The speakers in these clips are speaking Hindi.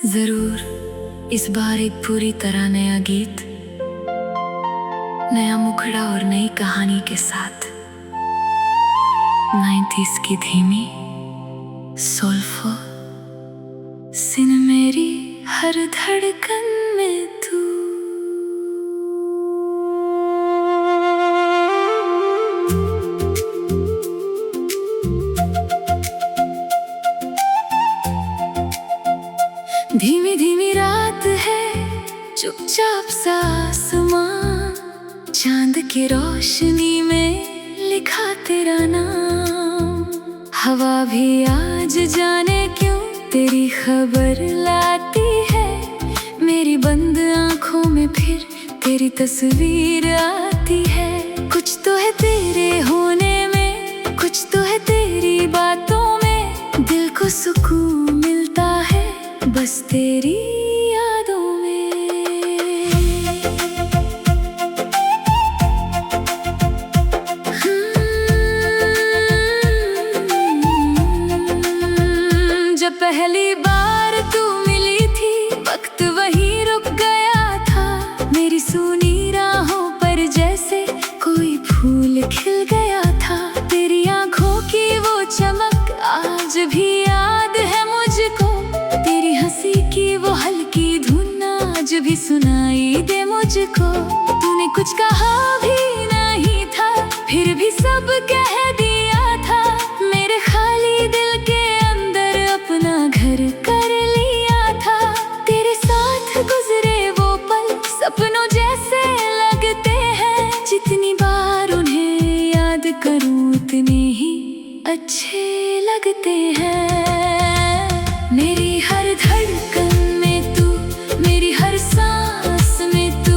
जरूर इस बार एक पूरी तरह नया गीत, नया मुखड़ा और नई कहानी के साथ 90s की धीमी सोल्फो सिन मेरी हर धड़कन में तू। धीमी धीमी रात है, चुपचाप सा आसमां, चांद की रोशनी में लिखा तेरा नाम। हवा भी आज जाने क्यों तेरी खबर लाती है, मेरी बंद आंखों में फिर तेरी तस्वीर आती है। कुछ तो है तेरे होने में, कुछ तो है तेरी बातों में, दिल को सुकून मिलता है बस तेरी यादों में। जब पहली बार तू मिली थी, वक्त वहीं रुक गया था। मेरी सूनी राहों पर जैसे कोई फूल खिल गया था। तेरी आंखों की वो चमक आज भी याद है मुझको, तेरी हंसी की वो हल्की धुन आज भी सुनाई दे मुझको। तूने कुछ कहा भी नहीं था, फिर भी सब कह दिया था। मेरे खाली दिल के अंदर अपना घर कर लिया था। तेरे साथ गुजरे वो पल सपनों जैसे लगते हैं, जितनी बार उन्हें याद करूं उतने ही अच्छे लगते हैं। मेरी हर धड़कन में तू, मेरी हर सांस में तू,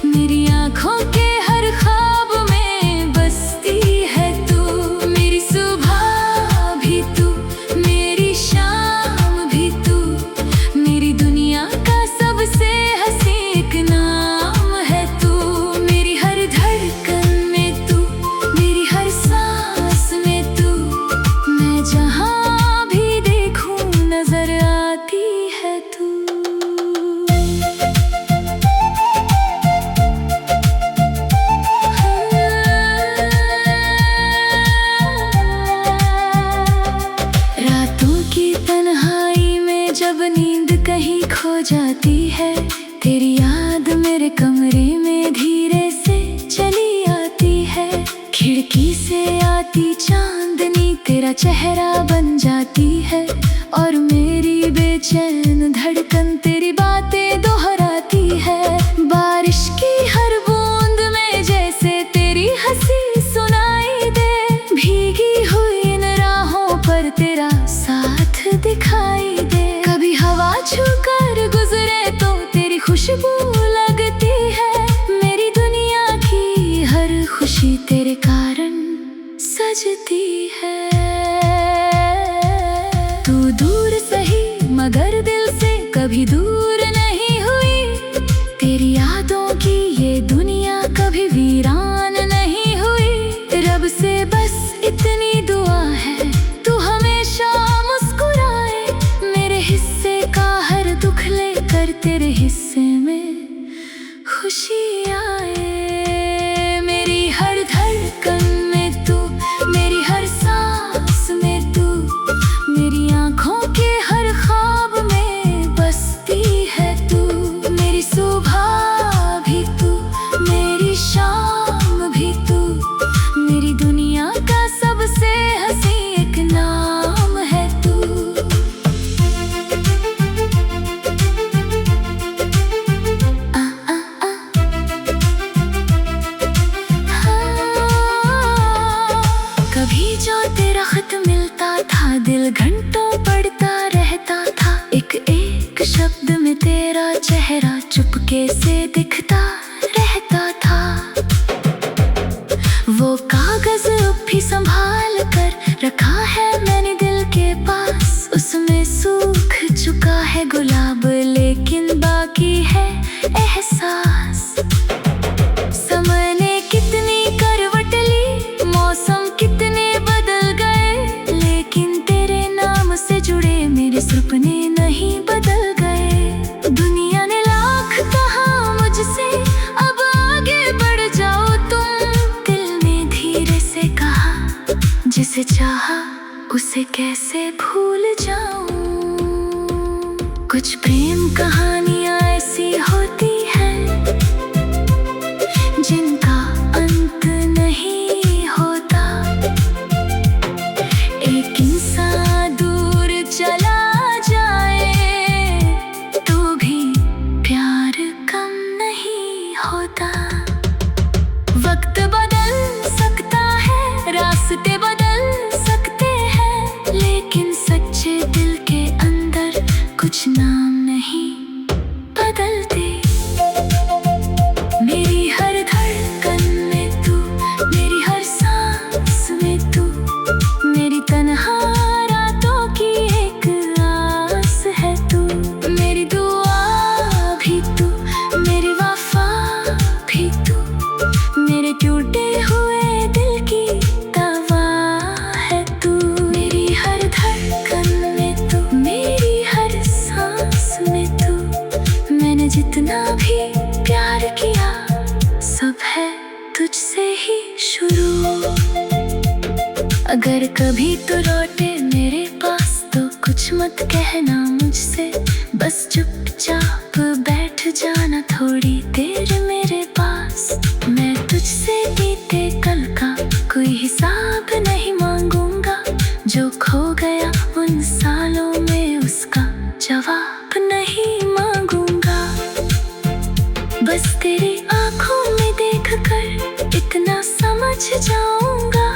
मेरी आँखों के हर ख्वाब में बसती है तू। मेरी सुबह भी तू, मेरी शाम भी तू, मेरी दुनिया का सबसे हंसी एक नाम है तू। मेरी हर धड़कन में तू, मेरी हर सांस में तू, मैं जहाँ भी देखूं नजर आती है तू। रातों की तन्हाई में जब नींद कहीं खो जाती है, तेरी याद मेरे कमरे में धीरे से चली आती है। खिड़की से आती चांदनी तेरा चेहरा बन जाती है, और मेरी बेचैन धड़कन तेरी बातें दोहराती है। बारिश की हर बूंद में जैसे तेरी हंसी सुनाई दे, भीगी हुई इन राहों पर तेरा साथ दिखाई दे। कभी हवा छूकर गुजरे तो तेरी खुशबू लगती है। मेरी दुनिया की हर खुशी तेरे कारण सजती है। तू दूर सही मगर दिल से कभी दूर नहीं हुई, तेरी यादों की ये दुनिया कभी वीरान नहीं हुई। रब से बस इतनी दुआ है, तू हमेशा मुस्कुराए, मेरे हिस्से का हर दुख लेकर तेरे हिस्से में खुशी आए। मेरी हर धड़कन में तू, मेरी हर सांस में तू, मेरी आँखों के हर ख्वाब में बसती है तू। मेरी सुबह भी तू, मेरी शाम भी तू, मेरी दुनिया का सबसे हंसी एक नाम है तू। कभी जो तेरा खत मिलता था, दिल घंटों पढ़ता रहता था। एक एक शब्द में तेरा चेहरा चुपके से दिखता रहता था। वो कागज अब भी संभाल कर रखा है मैंने दिल के पास। उसमें सूख चुका है गुलाब, लेकिन बाकी है एहसास। समय ने कितनी करवट ली, मौसम कितने बदल गए, लेकिन तेरे नाम से जुड़े मेरे सपने नहीं बदल गए। उसे कैसे भूल जाऊं। कुछ प्रेम कहानियां ऐसी होती हैं जिनका अंत नहीं होता। एक इंसान दूर चला जाए तो भी प्यार कम नहीं होता। वक्त बदल सकता है, रास्ते बदल सकते हैं, लेकिन सच्चे दिल के अंदर कुछ नाम नहीं बदलते। मेरी हर धड़कन में तू, मेरी हर सांस में तू, मेरी तन्हा रातों की एक आस है तू। मेरी दुआ भी तू, मेरी वफा भी तू, मेरे टूटे हुए दिल की दवा है तू। मेरी हर धड़कन में तू, मेरी हर सांस में तू, मैंने जितना भी प्यार किया सब है तुझसे ही शुरू। अगर कभी तू लौटे मेरे पास तो कुछ मत कहना मुझसे, बस चुपचाप बैठ जाना थोड़ी देर मेरे पास। मैं तुझसे बीते कल का कोई हिसाब नहीं मांगूंगा, जो खो गया उन सालों में उसका जवाब नहीं मांगूंगा। बस तेरी आंखों में देखकर इतना समझ जाऊंगा,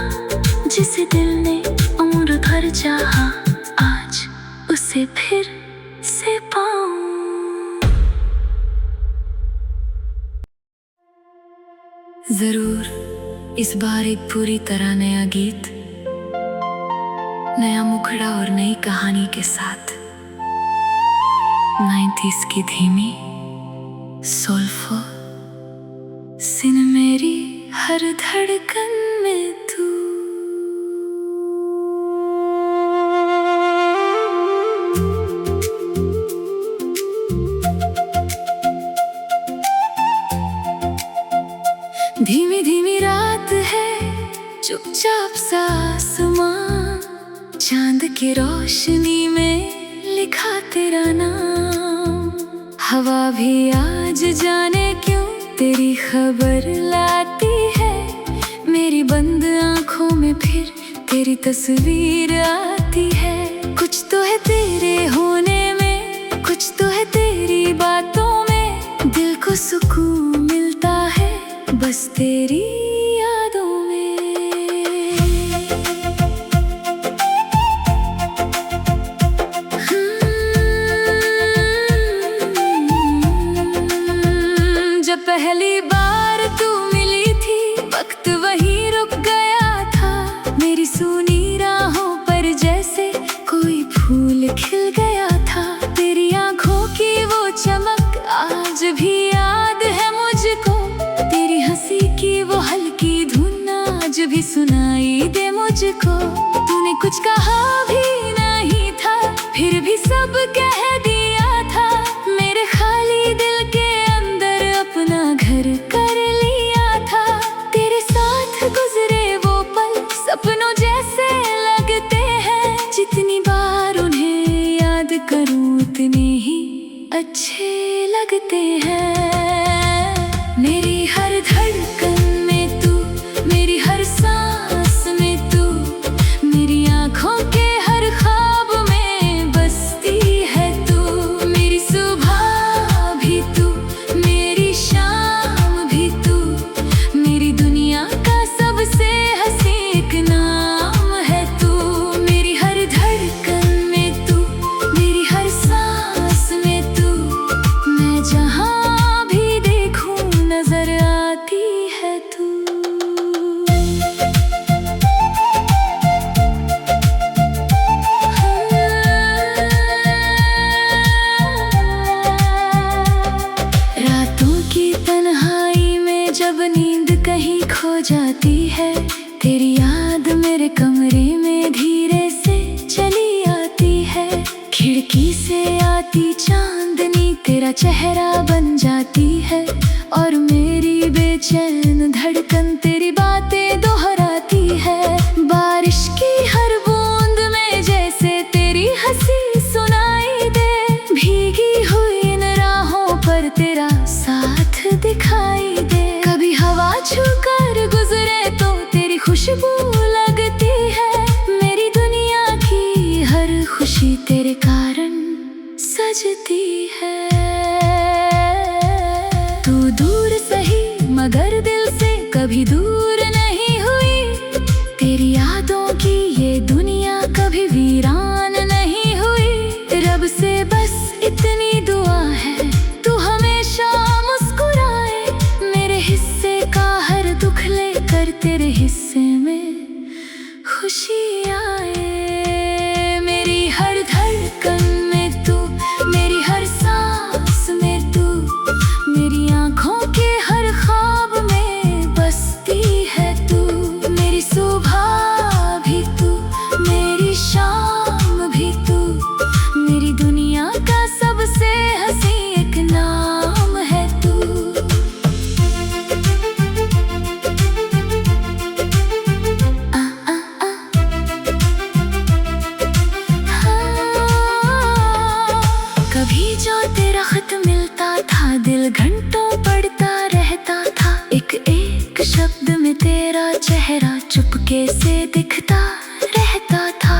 जिसे दिल ने उम्र भर चाहा आज उसे फिर से पाऊं। जरूर इस बार एक पूरी तरह नया गीत, नया मुखड़ा और नई कहानी के साथ 90s की धीमी सोलफुल सिन मेरी हर धड़कन में तू। धीमी धीमी रात है, चुपचाप सा आसमां, चांद की रोशनी में लिखा तेरा नाम। हवा भी आज जाने क्यों तेरी खबर लाती है, मेरी बंद आंखों में फिर तेरी तस्वीर आती है। कुछ तो है तेरे होने में, कुछ तो है तेरी बातों में, दिल को सुकून मिलता है बस तेरी यादों में। जब पहली बार तू मिली थी वक्त वहीं रुक गया था, मेरी सूनी राहों पर जैसे कोई फूल खिल गया था। तेरी आंखों की वो चमक आज भी याद है मुझको, तेरी हंसी की वो हल्की धुन आज भी सुनाई दे मुझको। तूने कुछ कहा भी नहीं था, फिर भी सब कह दिया था, मेरे खाली दिल के अंदर अपना घर कर लिया था। तेरे साथ गुजरे वो पल सपनों जैसे लगते हैं, जितनी बार उन्हें याद करूं उतने ही अच्छे लगते हैं। मेरी हर धड़कन में तू, मेरी हर सांस में तू, मेरी आंखों के हर ख्वाब में बसती है तू। मेरी सुबह भी तू, मेरी शाम भी तू, मेरी दुनिया का सबसे हंसी एक नाम है तू। मेरी हर धड़कन में तू, मेरी हर सांस में तू, मैं जहाँ भी देखूं नजर आती है तू। रातों की तन्हाई में जब नींद कहीं खो जाती है, तेरी याद मेरे कमरे में धीरे से चली आती है। खिड़की से आती चांदनी तेरा चेहरा बन जाती है, और मेरी बेचैन धड़कन तेरी बातें दोहराती है। बारिश की हर बूंद में कारण सजती है। तू दूर सही मगर दिल से कभी दूर नहीं हुई। तेरी यादों की ये दुनिया कभी वीरान नहीं हुई। रब से बस इतनी दुआ है तू हमेशा मुस्कुराए। मेरे हिस्से का हर दुख लेकर तेरे हिस्से में खुशी आए। मेरी हर धड़कन में तू, मेरी हर सांस में तू, मेरी आँखों के हर ख्वाब में बसती है तू। मेरी सुबह भी तू, मेरी शाम भी तू, मेरी दुनिया का सबसे हंसी एक नाम है तू। कभी जो तेरा खत मिलता था दिल घंटों पढ़ता रहता था। एक एक शब्द में तेरा चेहरा चुपके से दिखता रहता था।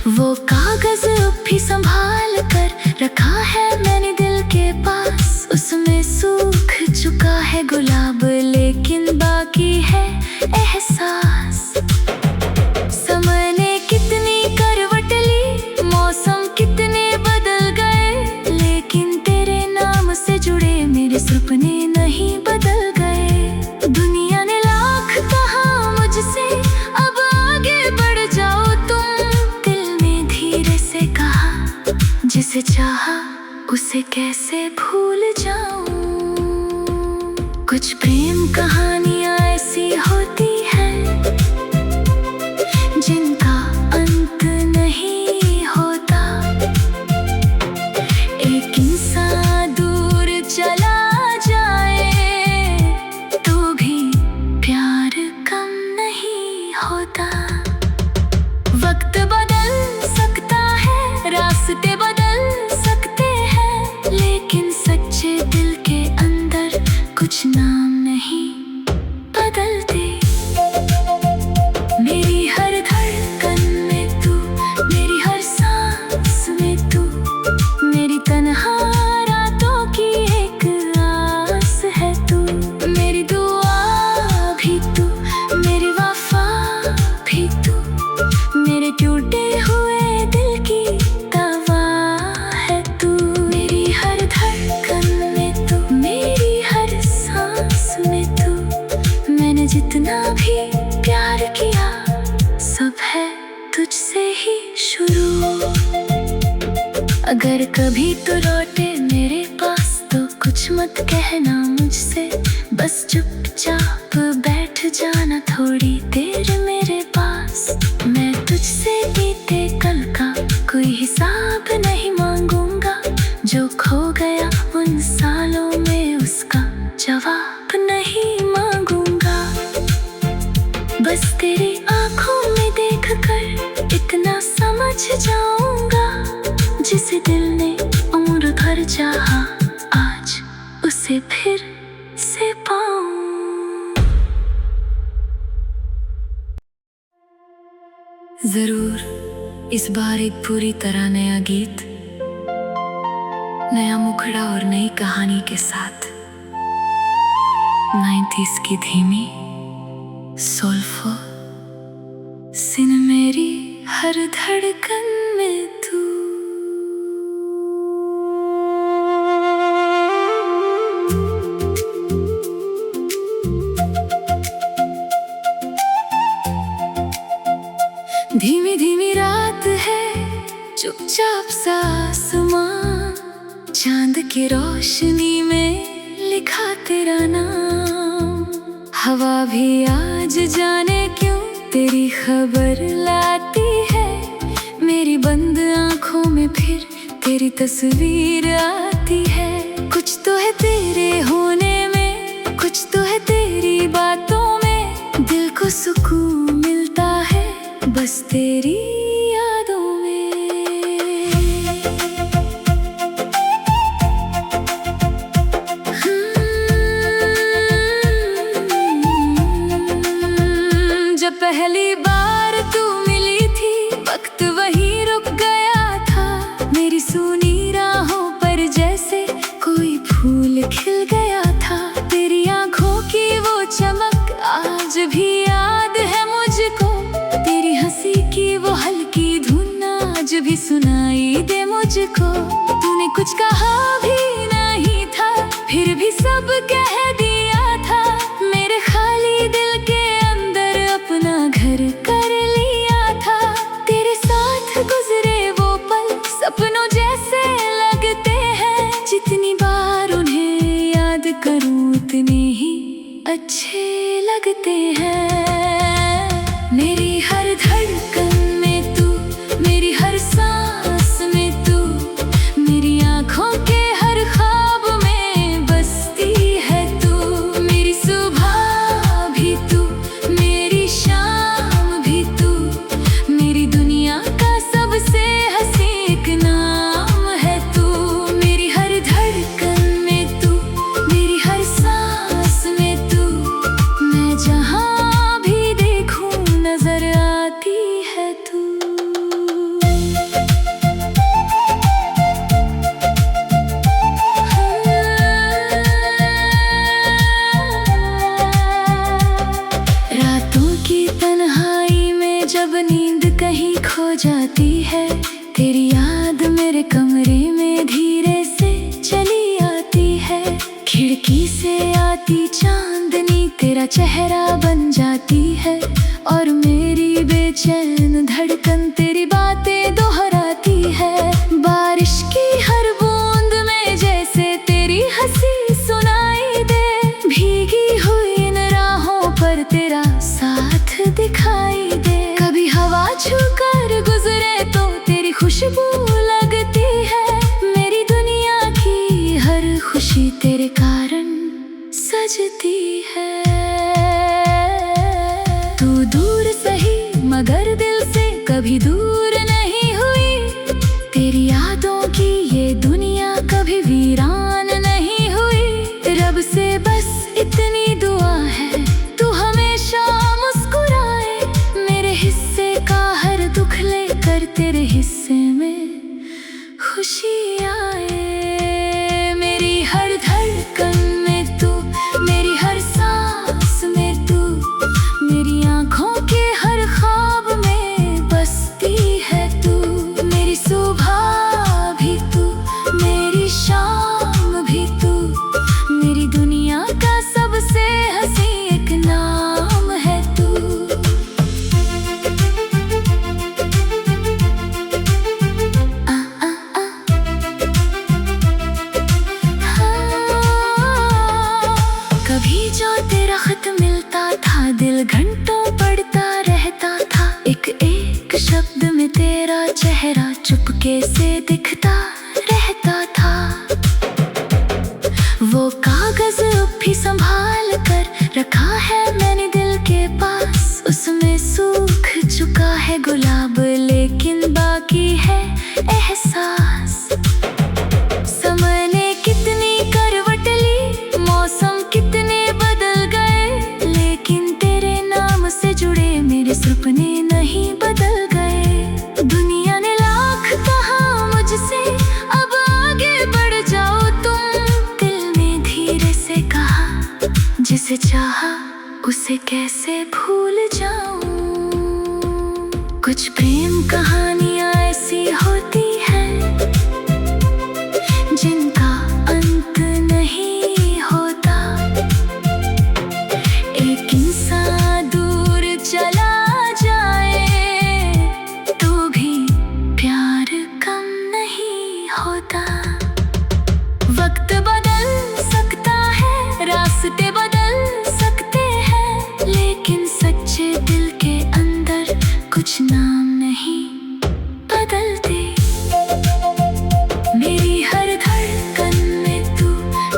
वो कागज अब भी संभाल कर रखा है मैंने दिल के पास। उसमें सूख चुका है गुलाब लेकिन बाकी है एहसास। समय ने कितनी करवट ली, मौसम कितने बदल गए, लेकिन तेरे नाम से जुड़े मेरे सपने नहीं बदल गए। दुनिया ने लाख कहा मुझसे अब आगे बढ़ जाओ तुम। दिल ने धीरे से कहा जिसे चाहा उसे कैसे भूल जाऊं। कुछ प्रेम कहानियां ऐसी होती हैं जिनका अंत नहीं होता। एक इंसान दूर चला जाए तो भी प्यार कम नहीं होता। वक्त बदल सकता है, रास्ते बदल सकते हैं, लेकिन सच्चे दिल के अंदर कुछ नाम नहीं बदलते। मेरी हर धड़कन में तू, मेरी हर सांस में तू, मेरी तन्हा रातों की एक आस है तू। मेरी दुआ भी तू, मेरी वफा भी तू, मेरे टूटे हुए दिल की दवा है तू। मेरी हर धड़कन में तू, मेरी हर सांस में तू, मैंने जितना भी प्यार किया सब है तुझसे ही शुरू। अगर कभी तू लौटे मेरे पास तो कुछ मत कहना मुझसे, बस चुपचाप बैठ जाना थोड़ी देर मेरे पास। मैं तुझसे बीते कल का कोई हिसाब नहीं मांगूंगा, जो खो गया उन सालों में उसका जवाब नहीं मांगूंगा। बस तेरी आंखों में देखकर इतना समझ जाऊंगा, जिसे दिल ने उम्र भर चाहा आज उसे फिर से पाऊं। जरूर इस बार एक पूरी तरह नया गीत, नया मुखड़ा और नई कहानी के साथ 90s की धीमी सोल्फो सिन मेरी हर धड़कन में तू। धीमी धीमी रात है, चुपचाप सा आसमां, चांद की रोशनी में लिखा तेरा नाम। हवा भी आज जाने क्यों तेरी खबर लाती है, मेरी बंद आंखों में फिर तेरी तस्वीर आती है। कुछ तो है तेरे होने में, कुछ तो है तेरी बातों में, दिल को सुकून मिलता है बस तेरी यादों में। जब पहली बार तू मिली थी, वक्त वहीं रुक सुनाई दे मुझको। तूने कुछ कहा भी नहीं था, फिर भी सब कह दिया था। मेरे खाली दिल के अंदर अपना घर कर लिया था। तेरे साथ गुजरे वो पल सपनों जैसे लगते हैं। जितनी बार उन्हें याद करूं उतने ही अच्छे लगते हैं। मेरी हर धड़कन में तू, मेरी हर सांस में तू, मेरी आँखों के हर ख्वाब में बसती है तू। मेरी सुबह भी तू, मेरी शाम भी तू, मेरी दुनिया का सबसे हंसी एक नाम है तू। मेरी हर धड़कन में तू, मेरी हर सांस में तू, मैं जहाँ भी देखूं नजर आती है तू। रातों की तन्हाई में जब नींद कहीं खो जाती है, तेरी याद मेरे कमरे में धीरे से चली आती है। खिड़की से आती चांदनी तेरा चेहरा बन जाती है, और मेरी बेचैन धड़कन तेरी बातें दोहराती है। बारिश की हर बूंद में जैसे तेरी हंसी सुनाई दे, भीगी हुई इन राहों पर तेरा साथ दिखाई दे। कभी हवा छूकर गुजरे तो तेरी खुशबू लगती है। मेरी दुनिया की हर खुशी तेरे कारण सजती है। तू दूर सही मगर दिल से कभी दूर नहीं हुई। तेरी यादों की ये दुनिया कभी वीरान नहीं हुई। रब से बस इतनी दुआ है, तू हमेशा मुस्कुराए। मेरे हिस्से का हर दुख लेकर तेरे हिस्से में खुशी आए। मेरी हर धड़कन में तू, मेरी हर सांस में तू, मेरी आँखों के हर ख्वाब में बसती है तू। मेरी सुबह भी तू, मेरी शाम भी तू, मेरी दुनिया का सबसे हंसी एक नाम है तू। कभी जो तेरा खत मिलता था, दिल घंटों पढ़ता रहता था। एक एक शब्द में तेरा चेहरा चुपके से दिखता रहता था। वो कागज अब भी संभाल कर रखा है मैंने दिल के पास। उसमें सूख चुका है गुलाब, लेकिन बाकी है एहसास। समय ने कितनी करवट ली, मौसम कितने बदल गए, लेकिन तेरे नाम से जुड़े मेरे सपने नहीं बदल गए। दुनिया ने लाख कहा मुझसे अब आगे बढ़ जाओ तुम, दिल ने धीरे से कहा जिसे चाहा उसे कैसे भूल जाऊं। कुछ प्रेम कहानियां ऐसी होती हैं जिनका अंत नहीं होता। एक इंसान दूर चला जाए तो भी प्यार कम नहीं होता। वक्त बदल सकता है, रास्ते बदल सकते हैं, लेकिन सच्चे दिल के अंदर कुछ नाम नहीं बदलते। मेरी हर धड़कन में तू,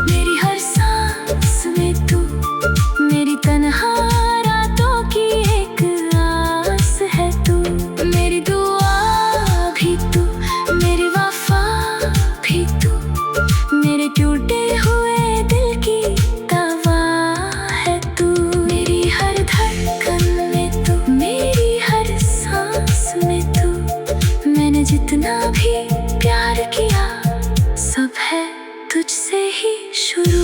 मेरी हर सांस में तू, मेरी तन्हा रातों की एक आस है तू। मेरी दुआ भी तू, मेरी वफा भी तू, मेरे टूटे हुए दिल की दवा है तू। मेरी हर धड़कन में तू, मेरी हर सांस में तू, मैंने जितना भी प्यार किया सब है तुझसे ही शुरू।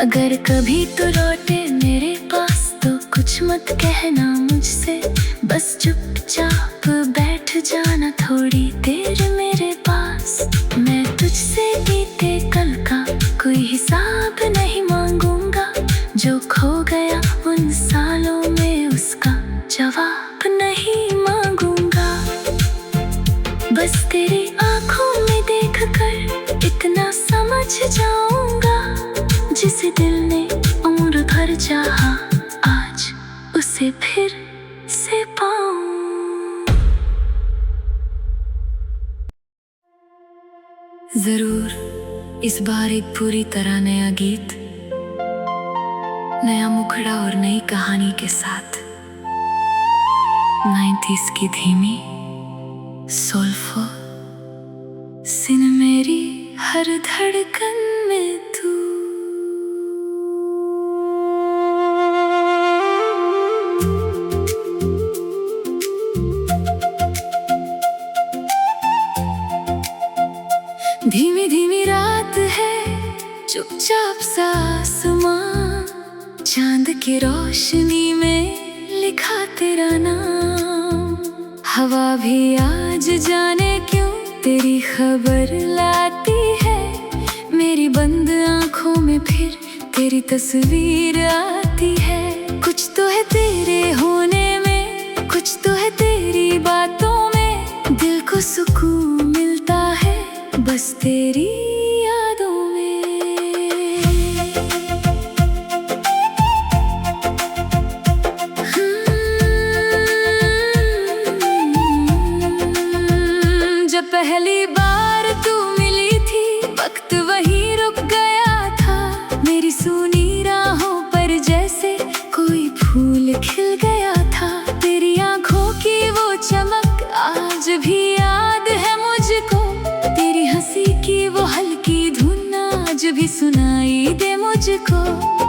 अगर कभी तू लौटे मेरे पास तो कुछ मत कहना मुझसे, बस चुपचाप बैठ जाना थोड़ी देर मेरे पास। मैं तुझसे बीते कल का कोई हिसाब नहीं मांगूंगा, जो खो गया उन सालों में उसका जवाब नहीं मांगूंगा। बस तेरी आंखों में देखकर इतना समझ जाऊंगा, जिसे दिल ने उम्र भर चाहा आज उसे फिर से पाऊं। जरूर इस बार एक पूरी तरह नया गीत, नया मुखड़ा और नई कहानी के साथ 90s की धीमी सोलफुल सिन मेरी हर धड़कन में तू। धीमी धीमी रात है, चुपचाप सा आसमां, चांद की रोशनी में लिखा तेरा नाम। हवा भी आज जाने क्यों तेरी खबर लाती है, मेरी बंद आंखों में फिर तेरी तस्वीर आती है। कुछ तो है तेरे होने में, कुछ तो है तेरी बातों में, दिल को सुकून मिलता है बस तेरी यादों में। जब पहली बार तू मिली थी, वक्त वहीं रुक गया था, मेरी सूनी राहों पर जैसे कोई फूल खिल गया था। तेरी आंखों की वो चमक आज भी याद है मुझको, तेरी हंसी की वो हल्की धुन आज भी सुनाई दे मुझको।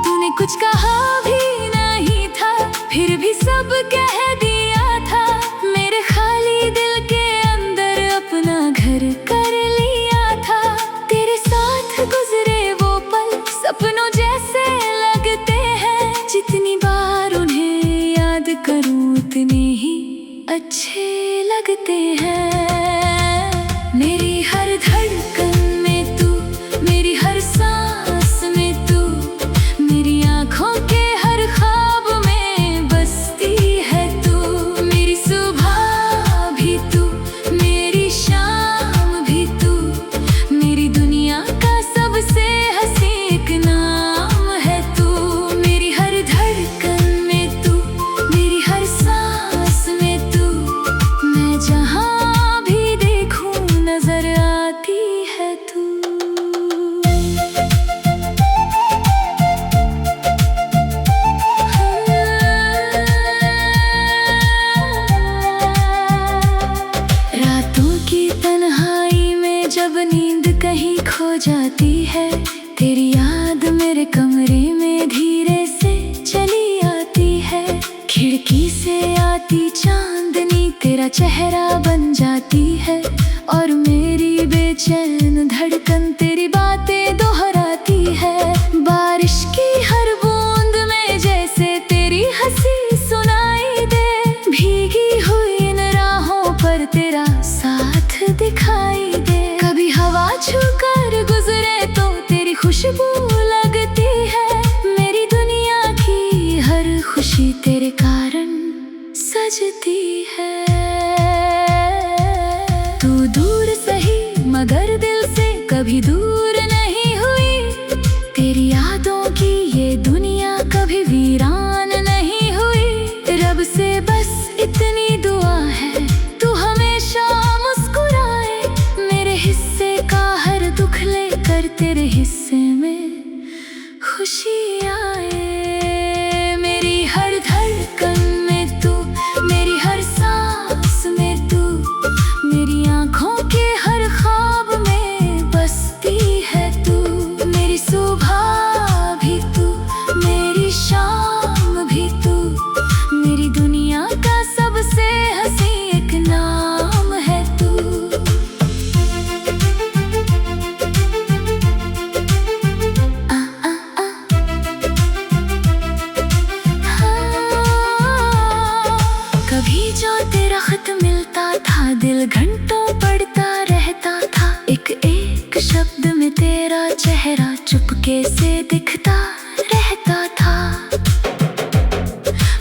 तूने कुछ कहा भी नहीं था, फिर भी सब कह दिया था, मेरे खाली दिल के अंदर अपना घर कर लिया था। तेरे साथ गुजरे वो पल सपनों जैसे लगते हैं, जितनी बार उन्हें याद करूं उतने ही अच्छे लगते हैं। मेरी हर धड़कन में तू, मेरी हर सांस में तू, मेरी आंखों के हर ख्वाब में बसती है तू। मेरी सुबह भी तू, मेरी शाम भी तू, मेरी दुनिया का सबसे हंसी एक नाम है तू। मेरी हर धड़कन में तू, मेरी हर सांस में तू, मैं जहाँ भी देखूं नजर आती है तू। रातों की तन्हाई में जब नींद कहीं खो जाती है, तेरी याद मेरे कमरे में धीरे से चली आती है। खिड़की से आती चांदनी तेरा चेहरा बन जाती है, और मेरी बेचैन धड़कन तेरी बातें दोहराती है। बारिश की हर बूंद में जैसे तेरी हंसी सुनाई दे, भीगी हुई इन राहों पर तेरा साथ दिखाई दे। कभी हवा छूकर गुजरे तो तेरी खुशबू लगती है, मेरी दुनिया की हर खुशी तेरे कारण सजती है। तू दूर सही मगर दिल से कभी दूर नहीं हुई, तेरी यादों की ये दुनिया कभी वीरान नहीं हुई। रब से बस इतनी दुआ है तू हमेशा मुस्कुराए, मेरे हिस्से का हर दुख लेकर तेरे हिस्से में खुशी आए। मेरी हर धड़कन में तू, मेरी हर सांस में तू, मेरी आंखों के हर ख्वाब में बसती है तू। मेरी सुबह भी तू, मेरी शाम भी तू, मेरी दुनिया का सबसे हंसी एक नाम है तू। घंटों पढ़ता रहता था, एक एक शब्द में तेरा चेहरा चुपके से दिखता रहता था।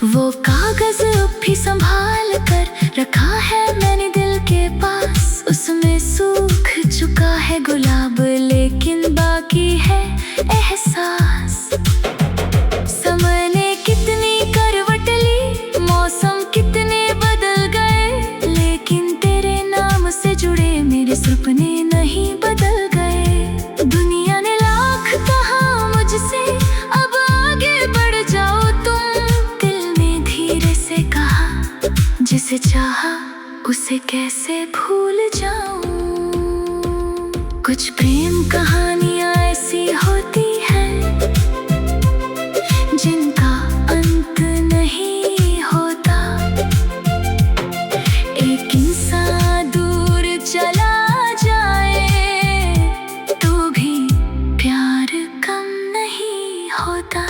वो कागज अब भी संभाल कर रखा है मैंने दिल के पास, उसमें सूख चुका है गुलाब लेकिन बाकी है एहसास। समय ने कितनी करवट ली, मौसम कितने बदल गए, लेकिन तेरे नाम से जुड़े मेरे सपने नहीं बदल गए। दुनिया ने लाख कहा मुझसे अब आगे बढ़ जाओ तुम, दिल ने धीरे से कहा जिसे चाहा उसे कैसे भूल जाऊं। कुछ प्रेम कहानियां ऐसी होती हैं जिनका अंत नहीं होता। एक इंसान दूर चला जाए तो भी प्यार कम नहीं होता।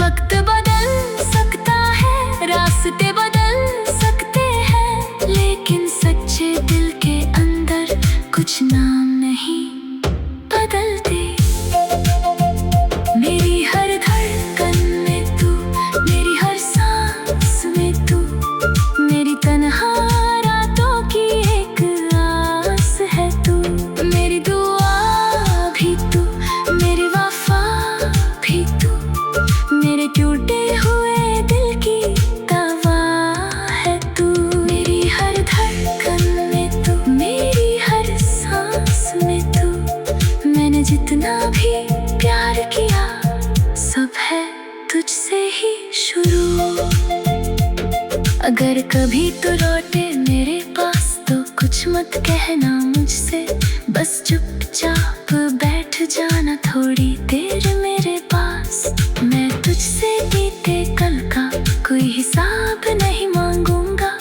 वक्त बदल सकता है, रास्ते बदल सकते हैं, लेकिन सच्चे दिल के अंदर कुछ नाम नहीं बदलते। मेरी हर धड़कन में तू, मेरी हर सांस में तू, मेरी तन्हा रातों की एक आस है तू। मेरी दुआ भी तू, मेरी वफा भी तू, मेरे टूटे हुए दिल की दवा है तू। मेरी हर धड़कन में तू, मेरी हर सांस में तू, मैंने जितना भी प्यार किया सब है तुझसे ही शुरू। अगर कभी तू लौटे मेरे पास तो कुछ मत कहना मुझसे, बस चुपचाप बैठ जाना थोड़ी देर मेरे पास। मैं तुझसे बीते कल का कोई हिसाब नहीं मांगूंगा,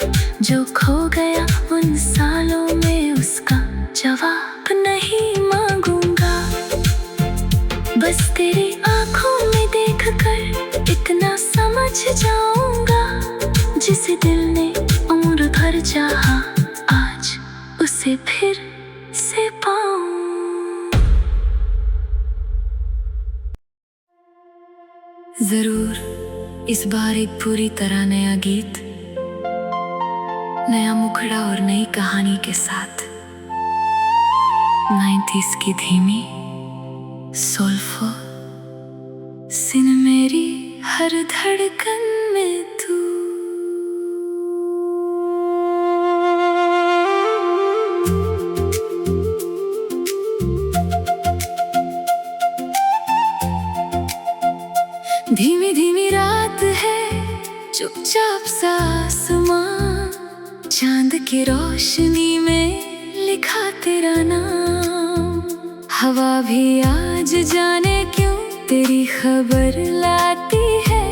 जो खो गया उन सालों में उसका जवाब नहीं मांगूंगा। बस तेरी आंखों में देखकर इतना समझ जाऊंगा, जिसे दिल ने उम्र भर चाहा आज उसे फिर से पाऊं। जरूर इस बार एक पूरी तरह नया गीत, नया मुखड़ा और नई कहानी के साथ 90s की धीमी सोल्फो सिन मेरी हर धड़कन में तू। धीमी धीमी रात है, चुपचाप सा आसमां, चांद की रोशनी में लिखा तेरा नाम। हवा भी आज जाने क्यों तेरी खबर लाती है,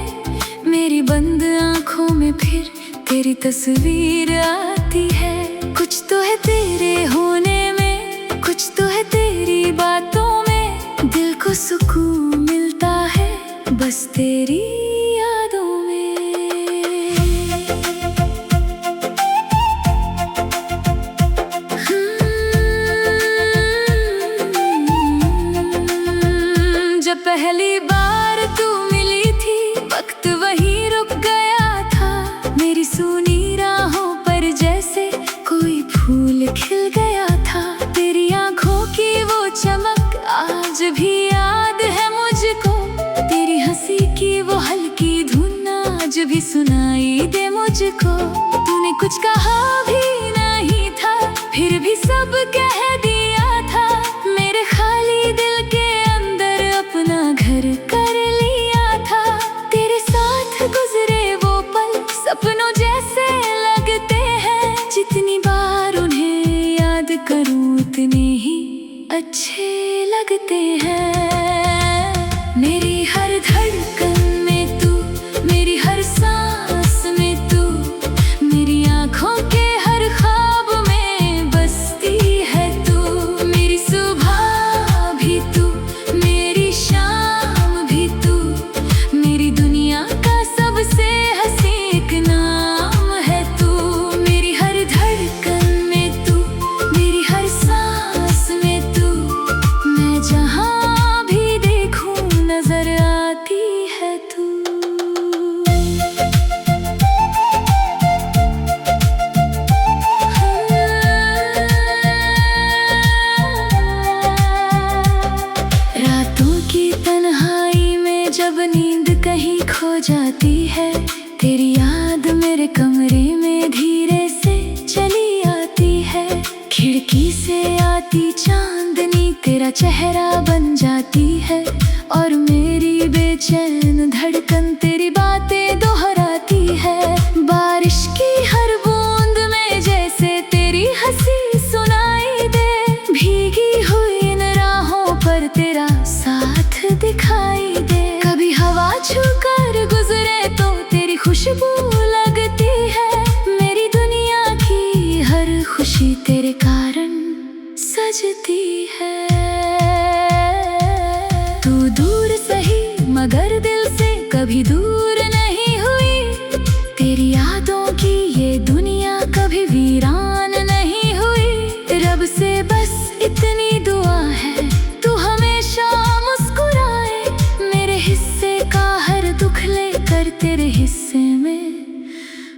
मेरी बंद आंखों में फिर तेरी तस्वीर आती है। कुछ तो है तेरे होने में, कुछ तो है तेरी बातों में, दिल को सुकून मिलता है बस तेरी यादों में। जब पहली बार तू मिली थी, वक्त वहीं रुक गया था, मेरी सूनी राहों पर जैसे कोई फूल खिल गया था। तेरी आंखों की वो चमक आज भी याद है मुझको, तेरी हंसी की वो हल्की धुन आज भी सुनाई दे मुझको। तूने कुछ कहा भी नहीं था, फिर भी सब कह दिया था, मेरे खाली दिल के अंदर अपना घर कर लिया था। तेरे साथ गुजरे वो पल सपनों जैसे लगते हैं, जितनी बार उन्हें याद करूं उतने ही अच्छे लगते हैं। मेरी हर धड़कन में तू, मेरी हर सांस में तू, मेरी आंखों के हर ख्वाब में बसती है तू। मेरी सुबह भी तू, मेरी शाम भी तू, मेरी दुनिया का सबसे हसीन एक नाम है तू। मेरी हर धड़कन जाती है। तेरी याद मेरे कमरे में धीरे से चली आती है। खिड़की से आती चांदनी तेरा चेहरा बन जाती है, और मेरी बेचैन धड़कन तेरी बातें दोहराती है। बारिश की हर बूंद में जैसे तेरी हंसी सुनाई दे, भीगी हुई इन राहों पर तेरा साथ दिखाई दे। कभी हवा छूकर गुजरे तो तेरी खुशबू लगती है। मेरी दुनिया की हर खुशी तेरे कारण सजती है। तू दूर सही मगर दिल से कभी दूर नहीं हुई। तेरी यादों की ये दुनिया कभी वीरान नहीं हुई। रब से बस इतनी दुआ है, तू हमेशा मुस्कुराए। मेरे हिस्से का हर दुख लेकर तेरे हिस्से में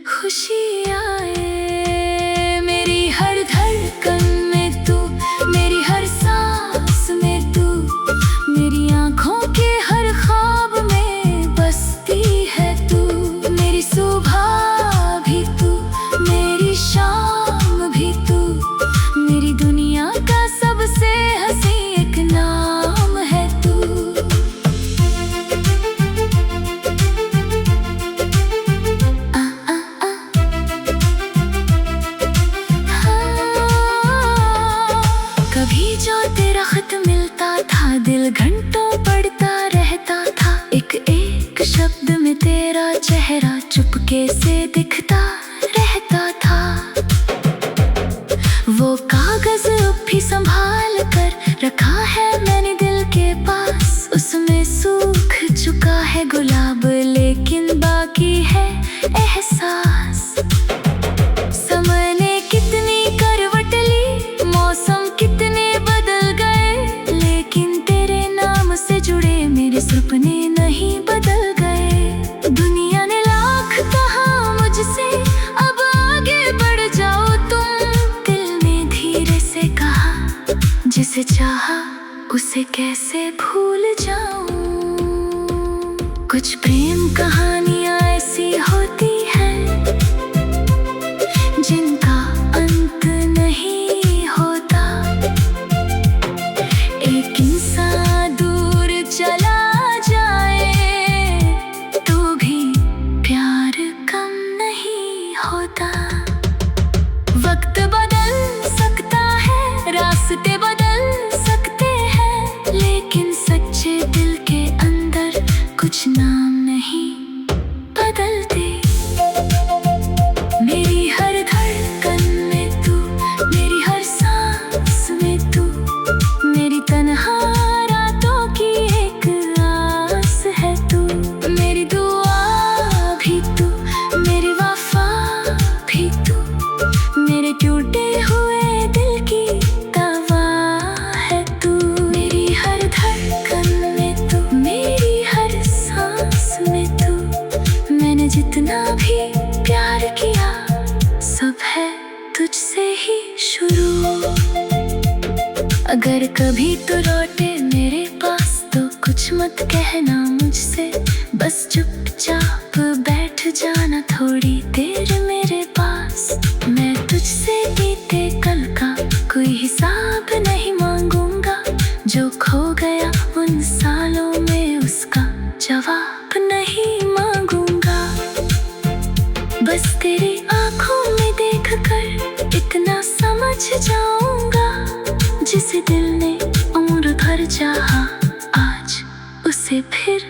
खुशी आए। मेरी हर धड़कन में तू, मेरी हर सांस में तू, मेरी आँखों के हर ख्वाब में बसती है तू। मेरी सुबह भी तू, मेरी शाम भी तू, मेरी दुनिया का सबसे हंसी एक नाम है तू। कभी जो तेरा खत मिलता था, दिल घंटों पढ़ता रहता था। एक एक शब्द में तेरा चेहरा चुपके से दिखता रहता था। वो कागज अब भी संभाल कर रखा है मैंने दिल के पास। उसमें सूख चुका है गुलाब, लेकिन बाकी है एहसास। समय ने कितनी करवट ली, मौसम कितने बदल गए, लेकिन तेरे नाम से जुड़े मेरे सपने नहीं बदल गए। दुनिया ने लाख कहा मुझसे अब आगे बढ़ जाओ तुम, दिल ने धीरे से कहा जिसे चाहा उसे कैसे भूल जाऊं। कुछ प्रेम कहानियां ऐसी होती हैं जिनका अंत नहीं होता। एक इंसान दूर चला जाए तो भी प्यार कम नहीं होता। वक्त बदल सकता है, रास्ते बदल सकते हैं, लेकिन सच्चे दिल के अंदर कुछ नाम नहीं बदलते। मेरी हर धड़कन में तू, मेरी हर सांस में तू, मेरी तन्हा रातों की एक आस है तू। मेरी दुआ भी तू, मेरी वफा भी तू, मेरे टूटे हुए दिल की दवा है तू। मेरी हर धड़कन में तू, मेरी हर सांस में तू, मैंने जितना भी प्यार किया सब है तुझसे ही शुरू। अगर कभी तो लौटे मेरे पास तो कुछ मत कहना मुझसे, बस चुपचाप बैठ जाना थोड़ी देर मेरे पास। मैं तुझसे बीते कल का कोई हिसाब नहीं मांगूंगा, जो खो गया उन सालों में उसका जवाब नहीं मांगूंगा। बस तेरी आंखों में देख कर इतना समझ जाऊंगा, जिसे दिल ने उम्र भर चाहा आज उसे फिर